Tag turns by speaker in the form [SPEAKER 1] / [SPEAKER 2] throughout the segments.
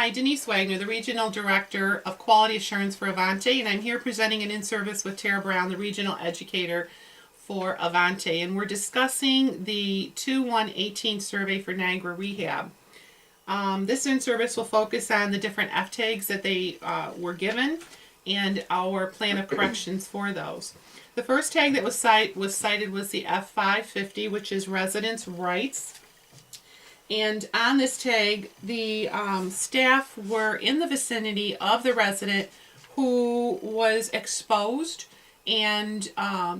[SPEAKER 1] Hi, Denise Wagner, the Regional Director of Quality Assurance for Avante, and I'm here presenting an in-service with Tara Brown, the Regional Educator for Avante, and we're discussing the 2/1/18 survey for Niagara Rehab. This in-service will focus on the different F-tags that they were given and our plan of corrections for those. The first tag that was cited was the F550, which is residents' rights. And on this tag, the staff were in the vicinity of the resident who was exposed and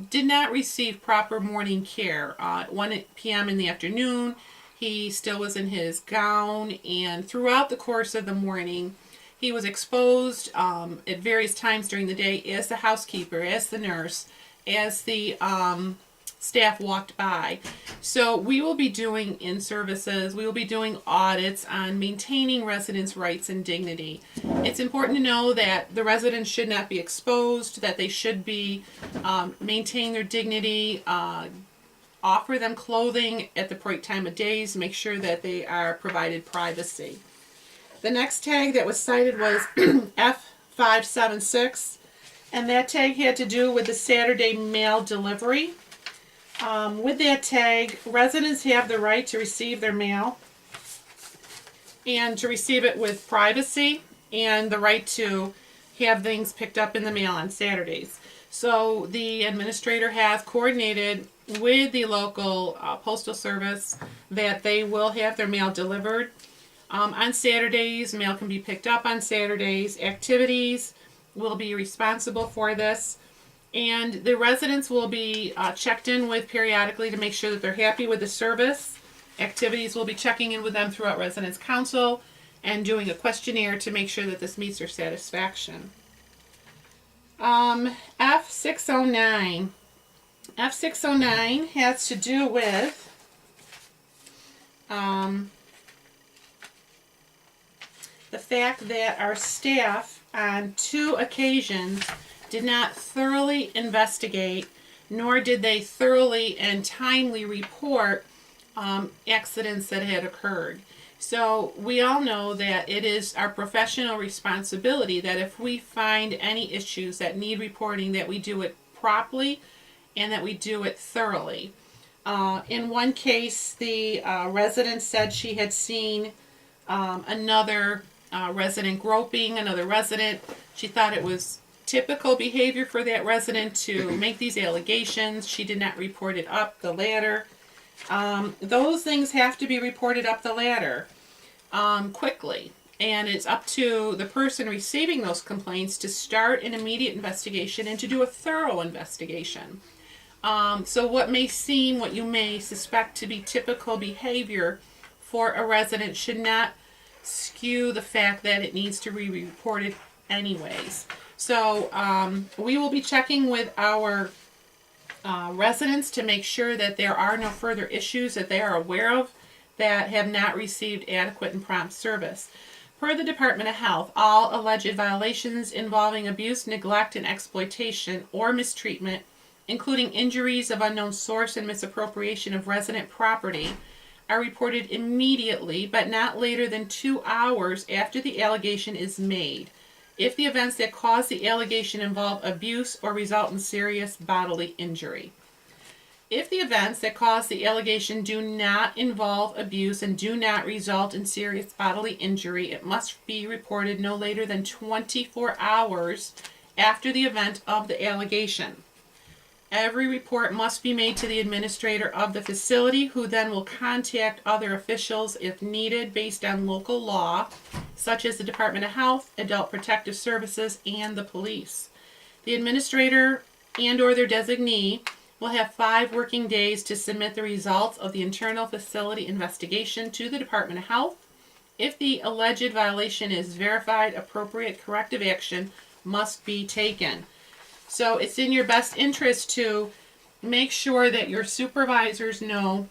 [SPEAKER 1] did not receive proper morning care. 1 p.m. in the afternoon, he still was in his gown, and throughout the course of the morning, he was exposed at various times during the day as the housekeeper, as the nurse, as the staff walked by. So we will be doing in-services, we will be doing audits on maintaining residents' rights and dignity. It's important to know that the residents should not be exposed, that they should be maintain their dignity, offer them clothing at the right time of days, make sure that they are provided privacy. The next tag that was cited was F576, and that tag had to do with the Saturday mail delivery. With that tag, residents have the right to receive their mail and to receive it with privacy and the right to have things picked up in the mail on Saturdays. So the administrator has coordinated with the local postal service that they will have their mail delivered on Saturdays. Mail can be picked up on Saturdays. Activities will be responsible for this. And the residents will be checked in with periodically to make sure that they're happy with the service. Activities will be checking in with them throughout Residents Council and doing a questionnaire to make sure that this meets their satisfaction. F609. F609 has to do with the fact that our staff on 2 occasions did not thoroughly investigate, nor did they thoroughly and timely report accidents that had occurred. So we all know that it is our professional responsibility that if we find any issues that need reporting, that we do it properly and that we do it thoroughly. In one case, the resident said she had seen another resident groping another resident. She thought it was typical behavior for that resident to make these allegations. She did not report it up the ladder. Those things have to be reported up the ladder quickly, and it's up to the person receiving those complaints to start an immediate investigation and to do a thorough investigation. So what you may suspect to be typical behavior for a resident should not skew the fact that it needs to be reported anyways. So we will be checking with our residents to make sure that there are no further issues that they are aware of that have not received adequate and prompt service. Per the Department of Health, all alleged violations involving abuse, neglect, and exploitation or mistreatment, including injuries of unknown source and misappropriation of resident property, are reported immediately but not later than 2 hours after the allegation is made, if the events that cause the allegation involve abuse or result in serious bodily injury. If the events that cause the allegation do not involve abuse and do not result in serious bodily injury, it must be reported no later than 24 hours after the event of the allegation. Every report must be made to the administrator of the facility, who then will contact other officials if needed based on local law, such as the Department of Health, Adult Protective Services, and the police. The administrator and or their designee will have 5 working days to submit the results of the internal facility investigation to the Department of Health. If the alleged violation is verified, appropriate corrective action must be taken. So it's in your best interest to make sure that your supervisors know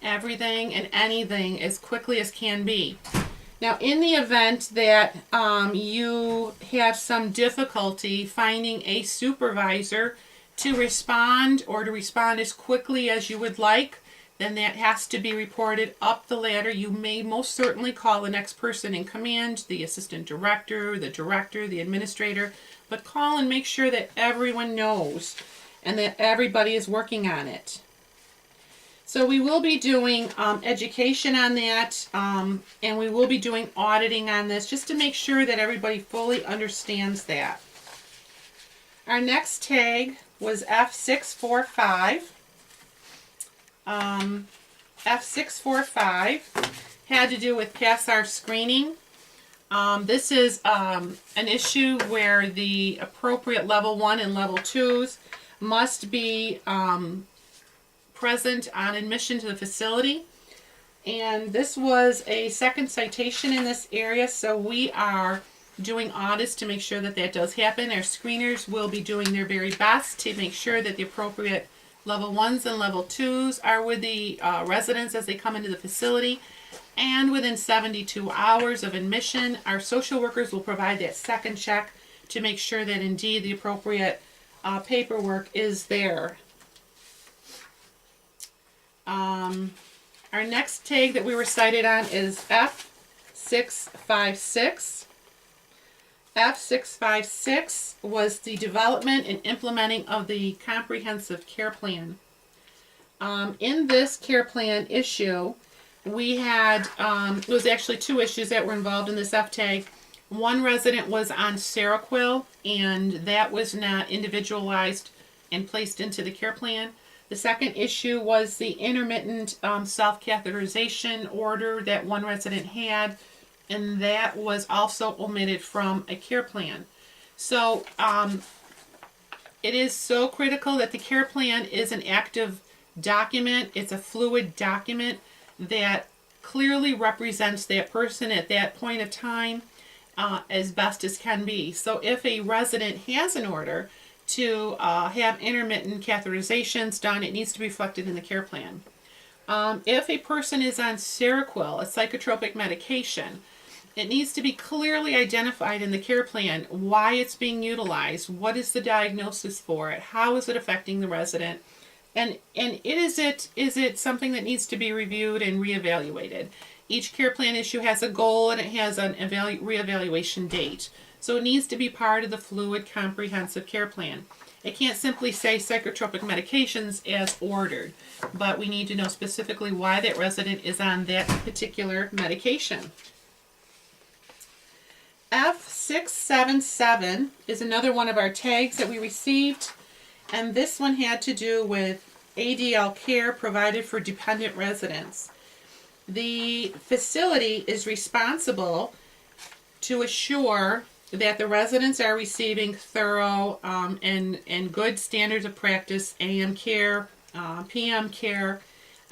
[SPEAKER 1] everything and anything as quickly as can be. Now, in the event that you have some difficulty finding a supervisor to respond or to respond as quickly as you would like, then that has to be reported up the ladder. You may most certainly call the next person in command, the assistant director, the administrator, but call and make sure that everyone knows and that everybody is working on it. So we will be doing education on that, and we will be doing auditing on this just to make sure that everybody fully understands that. Our next tag was F645. F645 had to do with CASAR screening. This is an issue where the appropriate level 1 and level 2s must be present on admission to the facility. And this was a second citation in this area, so we are doing audits to make sure that that does happen. Our screeners will be doing their very best to make sure that the appropriate level 1s and level 2s are with the residents as they come into the facility. And within 72 hours of admission, our social workers will provide that second check to make sure that indeed the appropriate paperwork is there. Our next tag that we were cited on is F656. F656 was the development and implementing of the comprehensive care plan. In this care plan issue, we had, it was actually two issues that were involved in this F tag. One resident was on Seroquel, and that was not individualized and placed into the care plan. The second issue was the intermittent self-catheterization order that one resident had, and that was also omitted from a care plan. So it is so critical that the care plan is an active document. It's a fluid document that clearly represents that person at that point of time as best as can be. So if a resident has an order to have intermittent catheterizations done, it needs to be reflected in the care plan. If a person is on Seroquel, a psychotropic medication, it needs to be clearly identified in the care plan why it's being utilized, what is the diagnosis for it, how is it affecting the resident, and is it something that needs to be reviewed and reevaluated. Each care plan issue has a goal and it has an reevaluation date. So it needs to be part of the fluid comprehensive care plan. It can't simply say psychotropic medications as ordered, but we need to know specifically why that resident is on that particular medication. F677 is another one of our tags that we received, and this one had to do with ADL care provided for dependent residents. The facility is responsible to assure that the residents are receiving thorough and good standards of practice, AM care, PM care.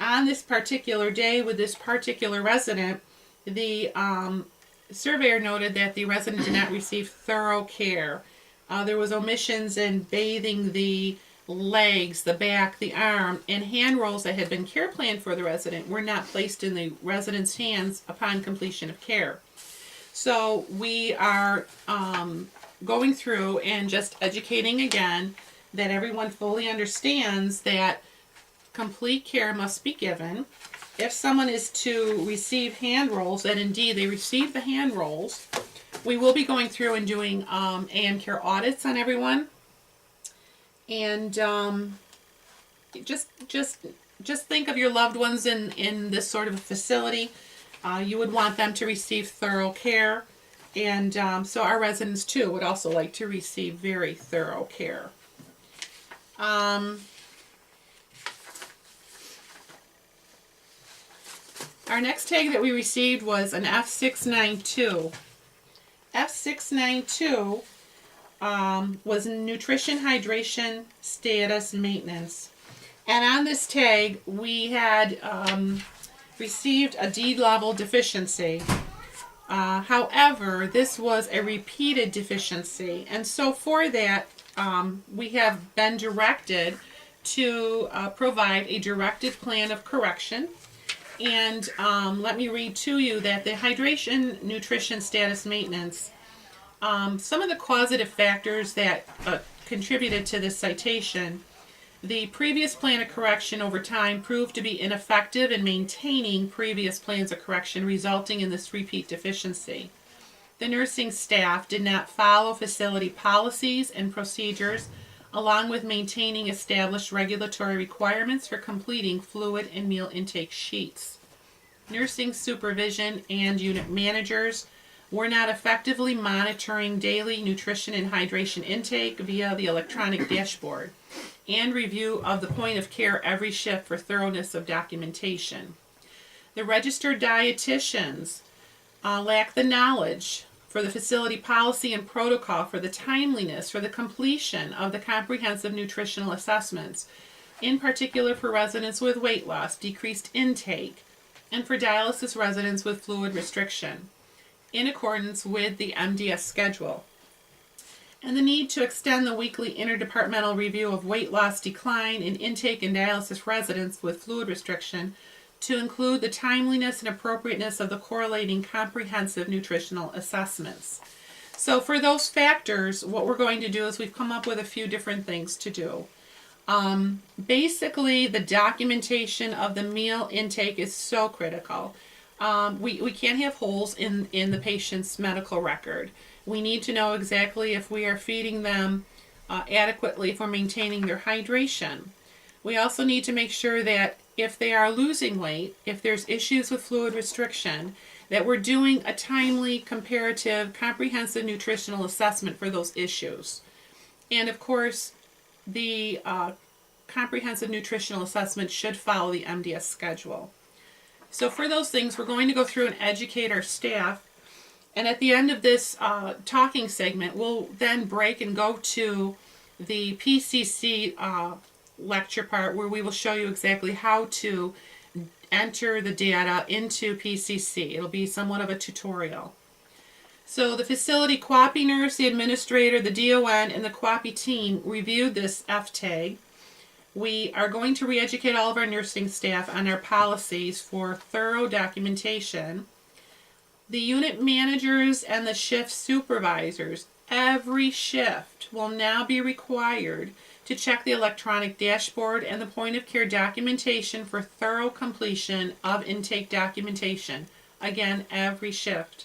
[SPEAKER 1] On this particular day with this particular resident, the surveyor noted that the resident did not receive thorough care. There was omissions in bathing the legs, the back, the arm, and hand rolls that had been care planned for the resident were not placed in the resident's hands upon completion of care. So we are going through and just educating again that everyone fully understands that complete care must be given. If someone is to receive hand rolls, and indeed they receive the hand rolls, we will be going through and doing AM care audits on everyone. And just think of your loved ones in this sort of a facility. You would want them to receive thorough care, and so our residents too would also like to receive very thorough care. Our next tag that we received was an F692. F692 was nutrition, hydration, status, maintenance. And on this tag, we had received a D-level deficiency. However, this was a repeated deficiency. And so for that, we have been directed to provide a directed plan of correction. And let me read to you that the hydration, nutrition, status, maintenance, some of the causative factors that contributed to this citation The previous plan of correction over time proved to be ineffective in maintaining previous plans of correction, resulting in this repeat deficiency. The nursing staff did not follow facility policies and procedures, along with maintaining established regulatory requirements for completing fluid and meal intake sheets. Nursing supervision and unit managers were not effectively monitoring daily nutrition and hydration intake via the electronic dashboard and review of the point of care every shift for thoroughness of documentation. The registered dietitians lack the knowledge for the facility policy and protocol, for the timeliness, for the completion of the comprehensive nutritional assessments, in particular for residents with weight loss, decreased intake, and for dialysis residents with fluid restriction, in accordance with the MDS schedule. And the need to extend the weekly interdepartmental review of weight loss, decline in intake and dialysis residents with fluid restriction to include the timeliness and appropriateness of the correlating comprehensive nutritional assessments. So for those factors, what we're going to do is we've come up with a few different things to do. Basically, the documentation of the meal intake is so critical. We can't have holes in the patient's medical record. We need to know exactly if we are feeding them adequately for maintaining their hydration. We also need to make sure that if they are losing weight, if there's issues with fluid restriction, that we're doing a timely, comparative, comprehensive nutritional assessment for those issues. And of course, the comprehensive nutritional assessment should follow the MDS schedule. So for those things, we're going to go through and educate our staff. And at the end of this talking segment, we'll then break and go to the PCC lecture part, where we will show you exactly how to enter the data into PCC. It'll be somewhat of a tutorial. So the facility QAPI nurse, the administrator, the DON, and the QAPI team reviewed this FTAG. We are going to re-educate all of our nursing staff on our policies for thorough documentation. The unit managers and the shift supervisors, every shift will now be required to check the electronic dashboard and the point of care documentation for thorough completion of intake documentation. Again, every shift.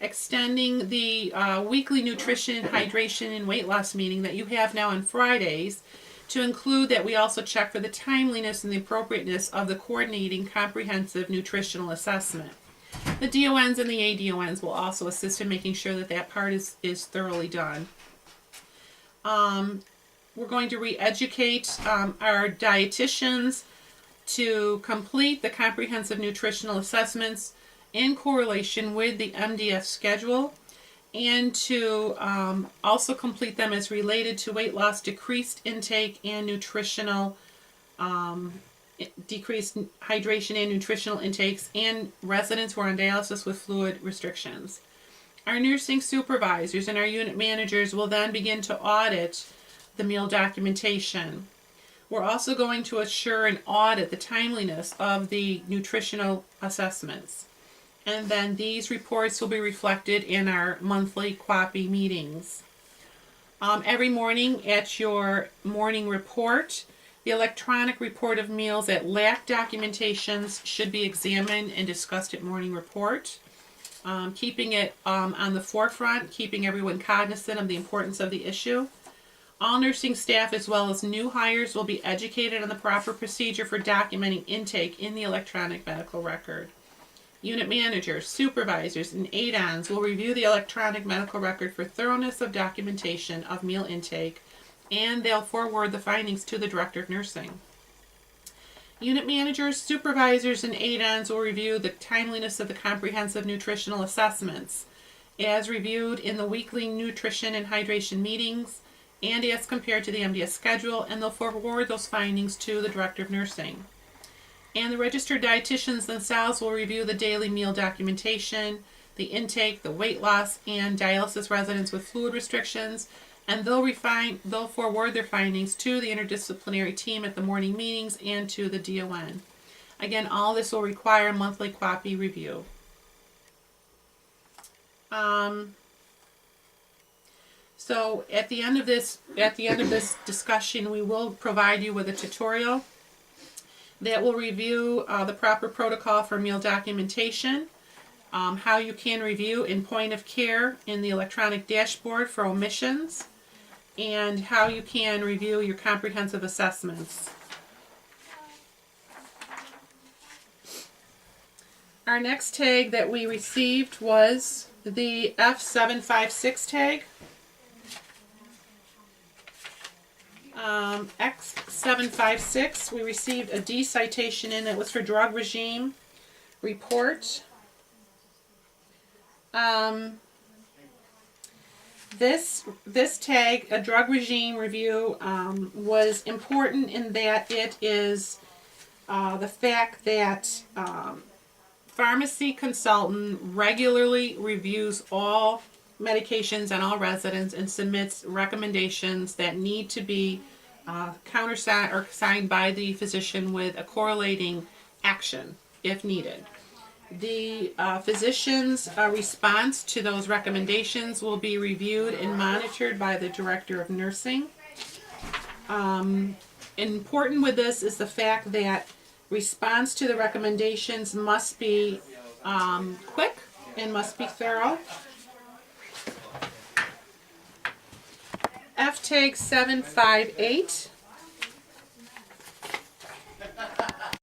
[SPEAKER 1] Extending the weekly nutrition, hydration, and weight loss meeting that you have now on Fridays to include that we also check for the timeliness and the appropriateness of the coordinating comprehensive nutritional assessment. The DONs and the ADONs will also assist in making sure that that part is thoroughly done. We're going to re-educate our dietitians to complete the comprehensive nutritional assessments in correlation with the MDS schedule, and to also complete them as related to weight loss, decreased intake, and nutritional decreased hydration and nutritional intakes, and residents who are on dialysis with fluid restrictions. Our nursing supervisors and our unit managers will then begin to audit the meal documentation. We're also going to assure and audit the timeliness of the nutritional assessments. And then these reports will be reflected in our monthly QAPI meetings. Every morning at your morning report, the electronic report of meals that lack documentations should be examined and discussed at morning report. Keeping it on the forefront, keeping everyone cognizant of the importance of the issue. All nursing staff as well as new hires will be educated on the proper procedure for documenting intake in the electronic medical record. Unit managers, supervisors, and ADONs will review the electronic medical record for thoroughness of documentation of meal intake, and they'll forward the findings to the Director of Nursing. Unit managers, supervisors, and ADONs will review the timeliness of the comprehensive nutritional assessments as reviewed in the weekly nutrition and hydration meetings and as compared to the MDS schedule, and they'll forward those findings to the Director of Nursing. And the registered dietitians themselves will review the daily meal documentation, the intake, the weight loss, and dialysis residents with fluid restrictions, and they'll forward their findings to the interdisciplinary team at the morning meetings and to the DON. Again, all this will require a monthly QAPI review. So at the end of this discussion, we will provide you with a tutorial that will review the proper protocol for meal documentation, how you can review in point of care in the electronic dashboard for omissions, and how you can review your comprehensive assessments. Our next tag that we received was the F756 tag. X756, we received a D citation in that was for drug regime report. This tag, a drug regime review, was important in that it is the fact that pharmacy consultant regularly reviews all medications on all residents and submits recommendations that need to be countersigned or signed by the physician with a correlating action if needed. The physician's response to those recommendations will be reviewed and monitored by the director of nursing. Important with this is the fact that response to the recommendations must be quick and must be thorough. FTAG 758